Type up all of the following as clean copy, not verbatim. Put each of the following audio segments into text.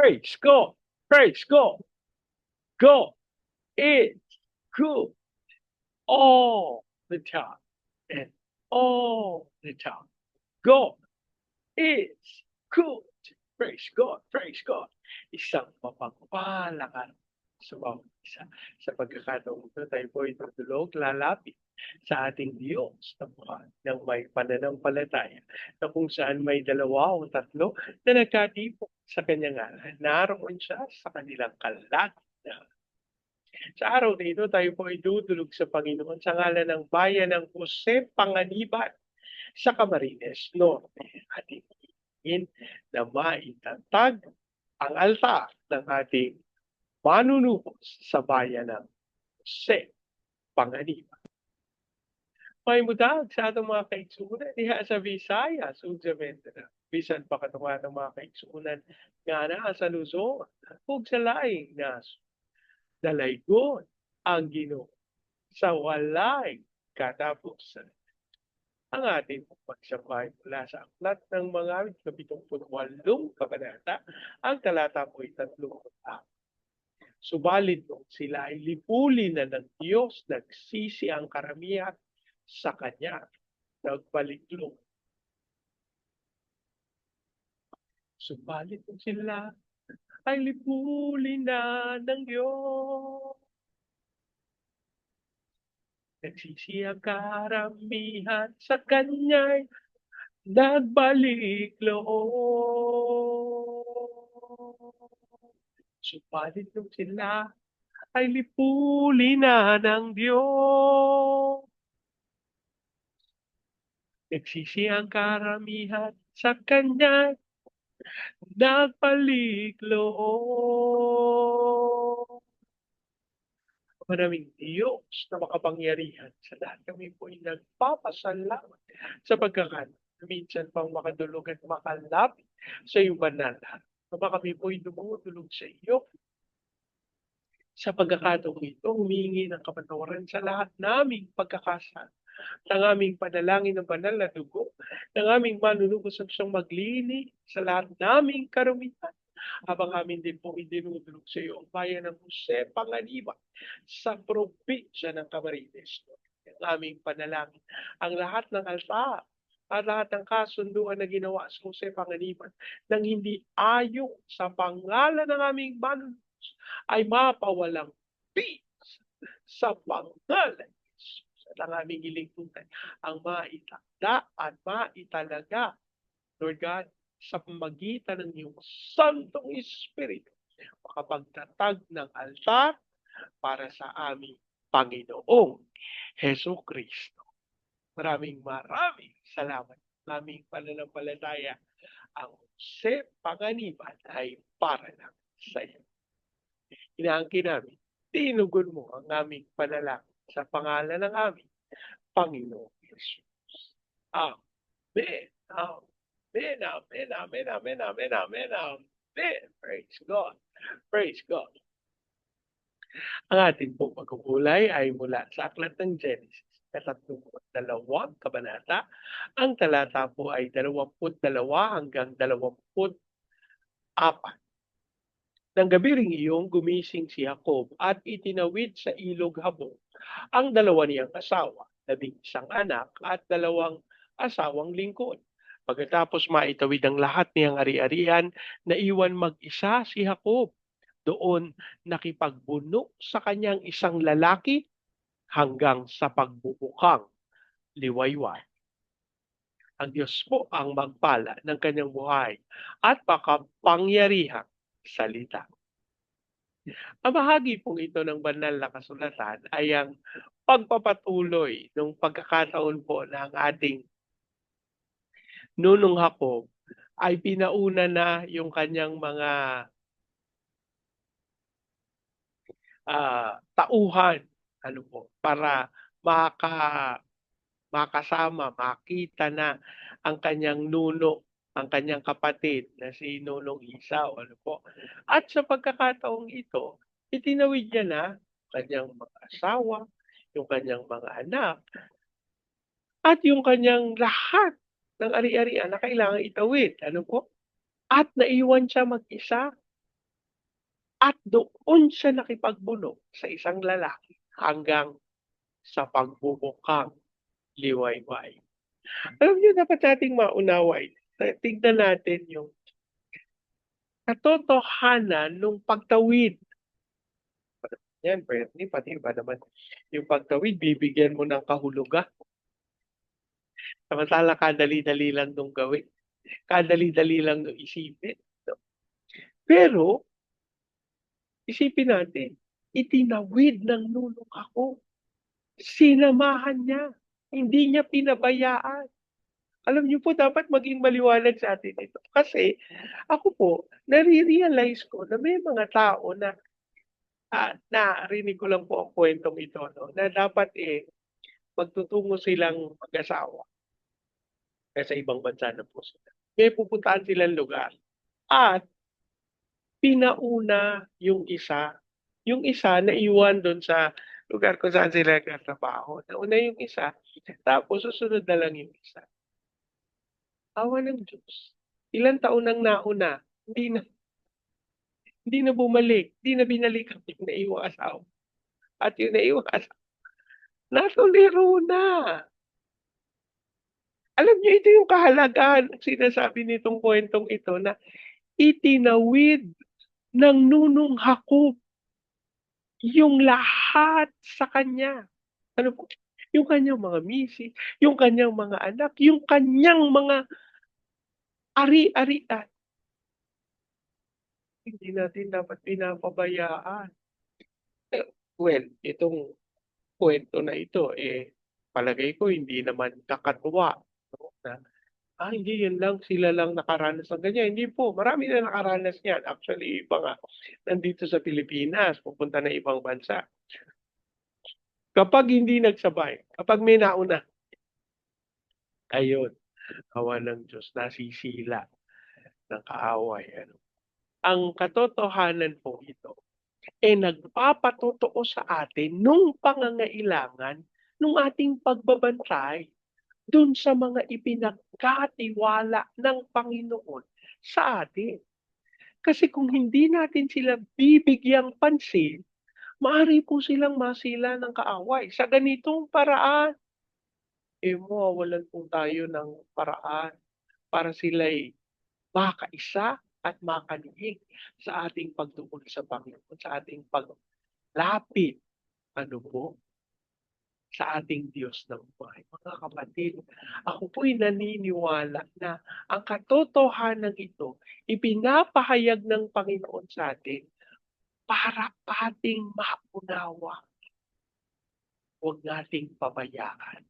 Praise God. Praise God. God is good all the time and all the time. God is good. Praise God. Praise God. Isang mapagpalang araw sa bawat isa. Sa pagkakataong ito, tayo po itutulog, lalapit sa ating Diyos ng may pananampalataya na kung saan may dalawa o tatlo na nagkatipon sa kanyang ngalan. Naroon siya sa kanilang kalagitnaan. Sa araw na ito, tayo po ay dudulog sa Panginoon sa ngalan ng bayan ng Jose Panganiban sa Camarines Norte. Ating hingin na maitatag ang altar ng ating manunubos sa bayan ng Jose Panganiban. May mudag sa atong mga kaigsunan diha sa Visayas ug sa Mindanao. Bisan pa katunga ng mga kaigsunan nga naa sa Luzon ug sa laing nasod. Dalaygon ang Ginoo sa walay katapusan. Ang ating pagsabay mula sa aklat ng mga awit na 78 kabanata, ang talata po ay 34. Subalit nung sila ay lipulin na ng Diyos, nagsisi ang karamihan sa Kanya, nagbaliklong. Subalit nung sila ay lipulin na ng Diyos, nagsisi ang karamihan sa Kanya'y nagbalik loob. Subalit nung sila ay lipulin na ng Diyos, nagsisi ang karamihan sa Kanya, nagbalik loob. Maraming Diyos na makapangyarihan sa lahat. Kami po ay nagpapasalamat sa pagkakataon. Minsan pang makadulog at makalapit sa iyong banal. Kama kami po ay dumudulog sa iyo. Sa pagkakataong ito, humingi ng kapatawaran sa lahat naming pagkakasala. Ng aming panalangin ng banal na dugo, ng aming manunubos at siyang maglini sa lahat naming karumitan. Habang amin din po idinudulog sa iyo ang bayan ng Jose Panganiban sa probinsya ng Camarines. Ang aming panalangin, ang lahat ng altar at lahat ng kasunduan na ginawa sa Jose Panganiban nang hindi ayon sa pangalan ng aming manunubos ay mapawalang peace sa pangalan ng aming ilingkutan ang maitakda at maitalaga, Lord God, sa pamagitan ng iyong Santong Espiritu, makapagtatag ng altar para sa aming Panginoong Heso Kristo. Maraming salamat. Aming pananampalataya ang Jose Panganiban ay para lang sa iyo. Inaangkin namin, tinugon mo ang aming panalangin sa pangalan ng aming Panginoong Jesus. Amen. Amen. Amen. Amen. Amen. Amen. Amen. Amen. Praise God. Praise God. Ang ating pong pagkukulay ay mula sa aklat ng Genesis, 32 kabanata. Ang talata po ay 22 hanggang 24. Nang gabi ring iyong gumising si Jacob at itinawid sa ilog Habor ang dalawa niyang asawa, 11 anak at 2 asawang lingkod. Pagkatapos maitawid ang lahat niyang ari-arian, naiwan mag-isa si Jacob. Doon nakipagbuno sa kanyang isang lalaki hanggang sa pagbubukang liwayway. Ang Diyos po ang magpala ng kanyang buhay at makapangyarihang salita. Ang bahagi pong ito ng banal na kasulatan ay ang pagpapatuloy ng pagkakataon po ng ating nunong Jacob ay pinauna na yung kanyang mga tauhan para makasama, makita na ang kanyang nuno, ang kanyang kapatid na si Nunong Isaw. At sa pagkakataong ito, itinawid niya na kanyang mga asawa, yung kanyang mga anak, at yung kanyang lahat ng ari-arian na kailangan itawid. At naiwan siya mag-isa at doon siya nakipagbulok sa isang lalaki hanggang sa pagbubukang liwayway. Alam niyo dapat nating maunawa tignan natin yung katotohanan nung pagtawid. Yan, Bernie, pati ba naman yung pagtawid bibigyan mo ng kahulugan. Samantala kadali-dali lang nung gawin, kadali-dali lang nung isipin. No? Pero, isipin natin, itinawid ng nunong ako. Sinamahan niya. Hindi niya pinabayaan. Alam niyo po, dapat maging maliwanag sa atin ito. Kasi, ako po, nare-realize ko na may mga tao na narinig ko lang po ang kwentong ito, no? Na dapat magtutungo silang mag-asawa. Sa ibang bansa na po sila. May pupuntahan silang lugar. At pinauna yung isa. Yung isa naiwan doon sa lugar kung saan sila nagtatrabaho. Nauna yung isa, tapos susunod na lang yung isa. Awa ng Diyos. Ilang taon nang nauna, hindi na bumalik, hindi na binalikan yung naiwang asawa. At yung naiwang asawa, natuliro na. Alam niyo, ito yung kahalagahan ng sinasabi nitong kwentong ito na itinawid ng nunong Hakob yung lahat sa kanya. Ano po? Yung kanyang mga misi, yung kanyang mga anak, yung kanyang mga ari-arian. Hindi natin dapat pinapabayaan. Well, itong kwento na ito, palagay ko hindi naman kakatuwa. No? Na, hindi yan lang, sila lang nakaranas ng ganyan. Hindi po, marami na nakaranas yan. Actually, iba nga, nandito sa Pilipinas, pupunta na ibang bansa. Kapag hindi nagsabay, kapag may nauna, ayun, awa ng Diyos, nasisila ng kaaway. Ano. Ang katotohanan po ito, nagpapatotoo sa atin nung pangangailangan nung ating pagbabantay dun sa mga ipinagkatiwala ng Panginoon sa atin. Kasi kung hindi natin sila bibigyang pansin, maaari po silang masila ng kaaway. Sa ganitong paraan, mawawalan po tayo ng paraan para sila'y makaisa at makaliig sa ating pagtuon sa Panginoon, sa ating paglapit, ano po, sa ating Diyos ng buhay. Mga kapatid, ako po'y naniniwala na ang katotohanan ito, ipinapahayag ng Panginoon sa atin para ating maunawa. Huwag nating pabayaan.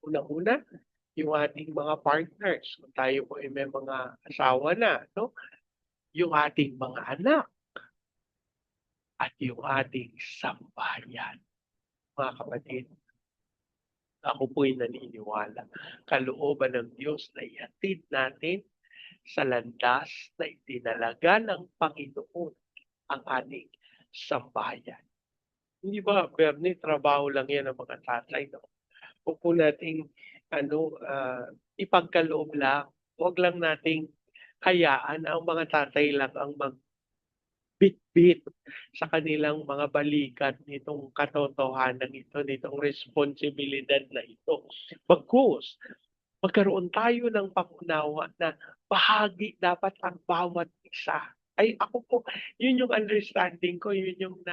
Una-una, yung ating mga partners, kung tayo po ay may mga asawa na, no? Yung ating mga anak, at yung ating sambahayan. Mga kapatid, ako po'y naniniwala. Kalooban ng Diyos na ihatid natin sa landas na itinalaga ng Panginoon ang ating sambahayan. Hindi ba, Bernie, trabaho lang yan ng mga tatay, no? Huwag po nating ipagkaloob lang. Huwag lang nating hayaan ang mga tatay lang ang bit sa kanilang mga balikat nitong katotohanan ito, nitong responsibilidad na ito. Bagkus, magkaroon tayo ng pangunawa na bahagi dapat ang bawat isa. Ay, ako po, yun yung understanding ko, yun yung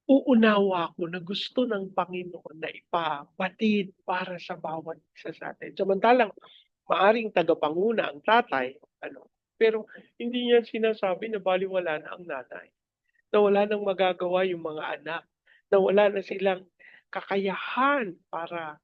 uunawa ko na gusto ng Panginoon na ipabatid para sa bawat isa sa atin. Samantalang maaring tagapanguna ang tatay, pero hindi niya sinasabi na balewala na ang nanay, na wala nang magagawa yung mga anak, na wala na silang kakayahan para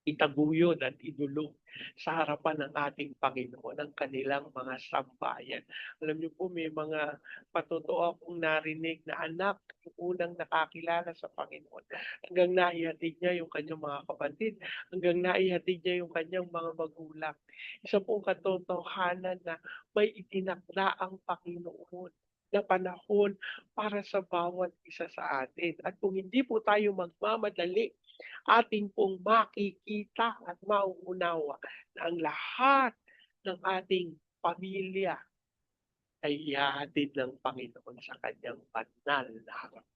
itaguyod at idulog sa harapan ng ating Panginoon ang kanilang mga sambahayan. Alam niyo po, may mga patotoo akong narinig na anak yung unang nakakilala sa Panginoon. Hanggang naihatid niya yung kanyang mga kapatid, hanggang naihatid niya yung kanyang mga magulang. Isa pong katotohanan na may itinakda ang Panginoon na panahon para sa bawat isa sa atin. At kung hindi po tayo magmamadali, ating pong makikita at mauunawa na ang lahat ng ating pamilya ay ihahatid ng Panginoon sa kanyang banal na harap.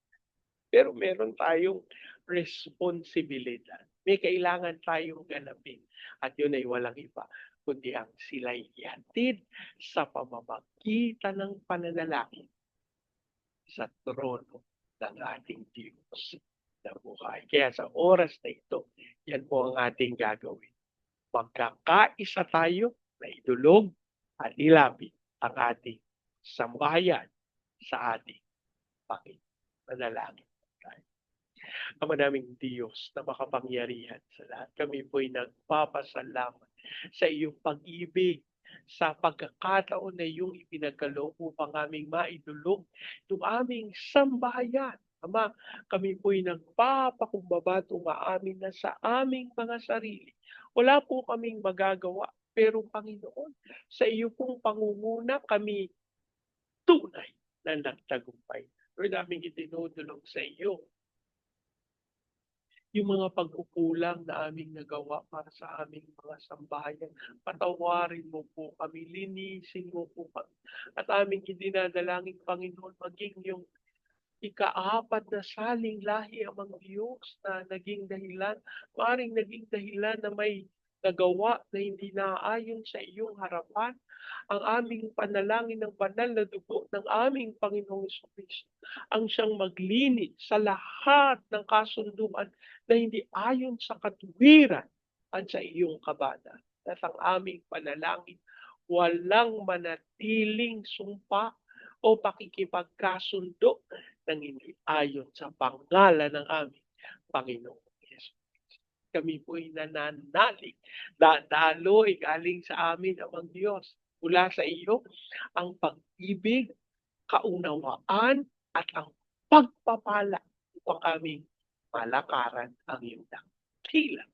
Pero meron tayong responsibilidad. May kailangan tayong ganapin at yun ay walang iba kundi ang sila'y ihatid sa pamamagitan ng pananalangin sa trono ng ating Diyos na buhay. Kaya sa oras na ito, yan po ang ating gagawin. Magkakaisa tayo na idulog at ilapit ang ating sambahayan sa ating Panginoon. Manalangin tayo. Ama naming Diyos na makapangyarihan sa lahat, kami po'y nagpapasalamat sa iyong pag-ibig, sa pagkakataon na iyong ipinagkaloob upang aming maidulog itong aming sambahayan. Ama, kami po'y nagpapakumbaba at umaamin na sa aming mga sarili. Wala po kaming magagawa, pero Panginoon, sa iyo pong pangunguna kami tunay na nagtagumpay. Lord, aming itinudulog sa iyo yung mga pagkukulang na aming nagawa para sa aming mga sambahayan. Patawarin mo po kami, linisin mo po kami. At aming idinadalangin, Panginoon, maging yung ikaapat na saling lahi amang Diyos na naging dahilan, maaaring naging dahilan na may nagawa na hindi naaayon sa iyong harapan, ang aming panalangin ng banal na dugo ng aming Panginoong Kristo, ang siyang maglinis sa lahat ng kasunduan na hindi ayon sa katuwiran at sa iyong kabana. At ang aming panalangin, walang manatiling sumpa o pakikipagkasundo ng hindi ayon sa pangalan ng aming Panginoong Yesus. Kami po'y nananalig, dadaloy galing sa amin, Amang Diyos, mula sa iyo ang pag-ibig, kaunawaan, at ang pagpapala upang aming malakaran ang iyong dakilang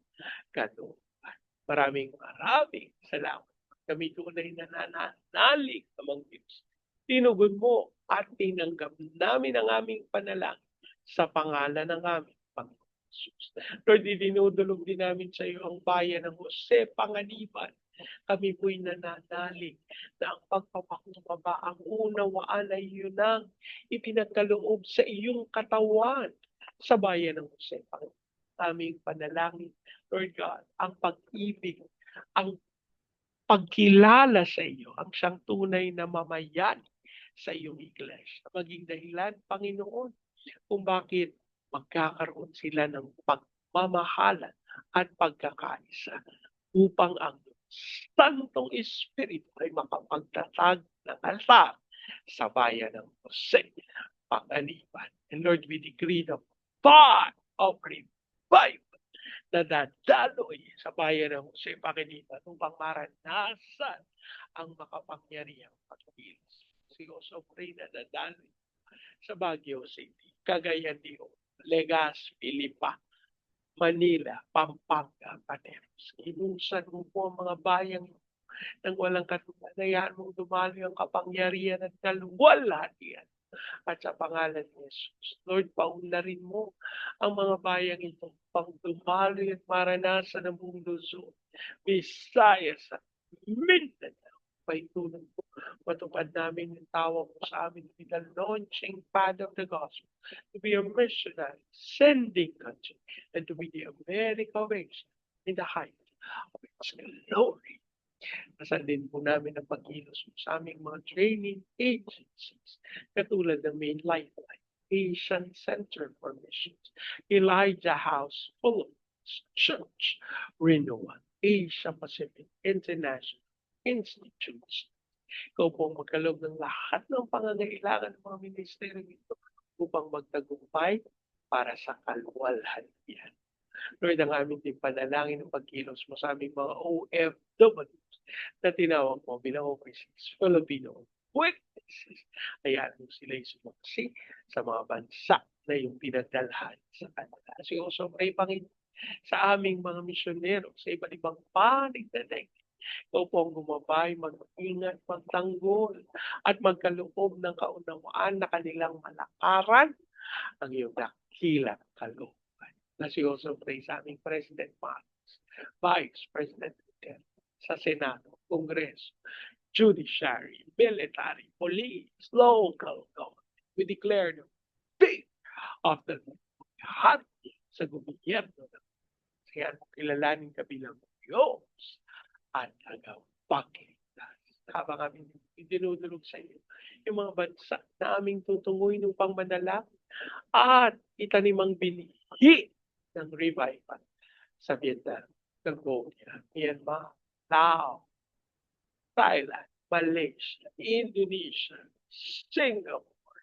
kalooban. Maraming salamat. Kami tunay na nananalig, Amang Diyos. Tinugon mo at tinanggap namin ang aming panalangin sa pangalan ng aming Panginoon Jesus. Lord, dinudulog din namin sa iyo ang bayan ng Jose Panganiban. Kami po'y nananalig na ang pagpapakumbaba, ang unawaan ay yun ang ipinagkaloob sa iyong katawan sa bayan ng Jose Panganiban. Aming panalangin, Lord God, ang pag-ibig, ang pagkilala sa iyo, ang siyang tunay na mamayan sa iyong iglesia. Maging dahilan, Panginoon, kung bakit magkakaroon sila ng pagmamahalan at pagkakaisa upang ang Santong Espiritu ay makapagtatag ng altar sa bayan ng Jose Panganiban. And Lord, we decree the fire of revival na dadaloy sa bayan ng Jose Panganiban upang maranasan ang makapangyarihang pagkilos. Si Osobre na dadaloy sa Baguio City, Cagayan de Oro, Legazpi, Lipa, Manila, Pampanga, Pateros. Inusan mo po ang mga bayang nang walang katulad. Hayaan mong dumaloy ang kapangyarihan at kaluwalhatian. At sa pangalan ni Jesus, Lord, paunlarin mo ang mga bayang ito pang dumaloy at maranasan ang buong Luzon, Visayas at Mindanao. Paitunan po, matupad namin yung tawag mo sa amin with the launching pad of the gospel to be a missionary, sending country, and to be the America race in the height of its glory. Nasaan din po namin ang pagkilos sa aming mga training agencies, katulad ng Main Lifeline, Asian Center for Missions, Elijah House Philippines Church, Renewal, Asia Pacific International Institutes. Ikaw po magkaloob ng lahat ng pangangailangan ng mga ministeryo ito upang magtagumpay para sa kaluwalhatian. Lord, ang aming din panalangin ng pagkilos mo sa aming mga OFWs na tinawag mo bilang overseas Filipino witnesses. Hayaan mo sila'y sumaksi sa mga bansa na yung pinagdalhan sa kanila. Kasi sobrang Panginoon sa aming mga misyonero sa iba't ibang panig na daigdig. Ikaw po ang gumabay, mag-ingat, magtanggol, at magkaloob ng kaunawaan na kanilang malakaran ang iyong dakilang kalooban. Na si Jose Pray sa aming President Marcos, Vice President Duterte, sa Senado, Kongreso, judiciary, military, police, local government. We declare the faith of the lahat sa gobyerno ng kaya kilalanin ka bilang Diyos at tagapagligtas. Habang kami idinudulog sa iyo, yung mga bansa na aming tutunguin ng pangmanalangin at itanimang binhi ng revival sa Vietnam, Cambodia, Myanmar, Laos, Thailand, Malaysia, Indonesia, Singapore,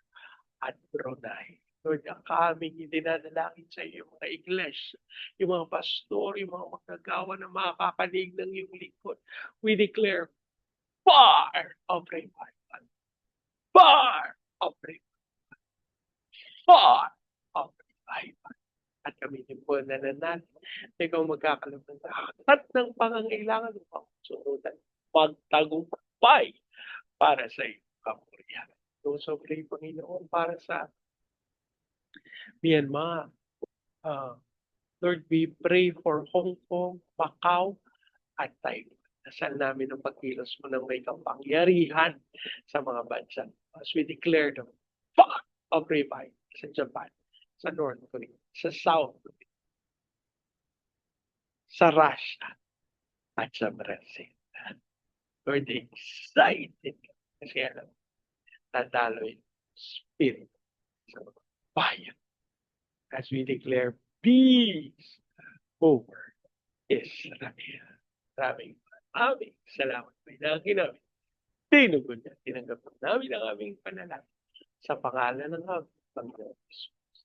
at Brunei. Lord, ang kaming idinadalangin sa iyo, mga iglesia, yung mga pastor, yung mga magagawa na makakanig ng iyong lingkod. We declare fire of revival, fire of revival, fire of revival. At kami din po nananalig na ikaw magkakalap ng lahat ng pangangailangan upang sunudan, magtagumpay para sa iyong kapurihan. So, pray, Panginoon, para sa Myanmar. Lord, we pray for Hong Kong, Macau, at Taiwan. Dasal namin ang pagkilos mo ng may kapangyarihan sa mga bansa. As we declare the fire of revival sa Japan, sa North Korea, sa South Korea, sa Russia, at sa Brazil. Lord, excited kasi alam, natalo yung spirit sa mga bayan. As we declare peace over Israel. Maraming salamat. May nangkin namin. Tinugod niya. Tinanggap namin ang aming panalangin sa pangalan ng aming Panginoon Jesus.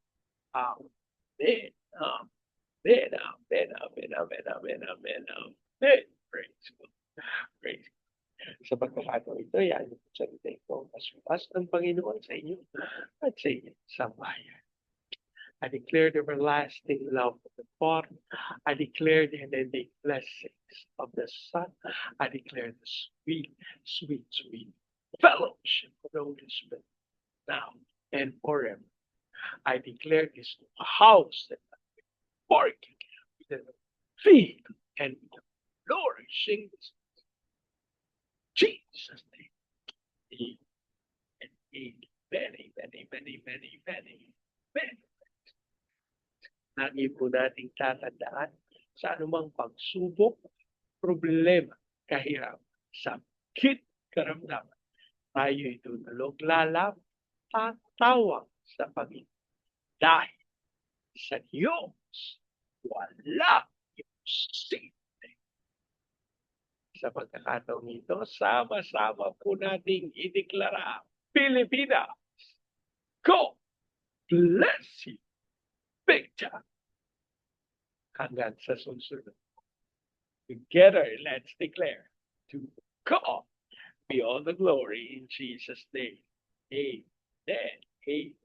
Amen. Amen. Amen. Amen. Amen. Amen. Amen. Amen. Praise God. Praise God. Sa pagkakataon ito, yan yung salita ko. Mas ng Panginoon sa inyo at sa inyo sa bayan. I declare the everlasting love of the Father. I declare the unending blessings of the Son. I declare the sweet, sweet, sweet fellowship of the Holy Spirit now and forever. I declare this house that I'm working with the feet and flourishing. Jesus' name. Amen. Many, many, many, many, many, many. Lagi po nating tatandaan sa anumang pagsubok, problema, kahirapan, sakit, karamdaman. Tayo itutulog, lalab, tatawag sa Panginoon. Dahil sa Diyos, wala imposible. Sa pagkakataong ito, sama-sama po nating ideklara, Pilipinas, God bless you. Big time. Hanggang sa susunod. Together, let's declare to God be all the glory in Jesus' name. Amen. Amen.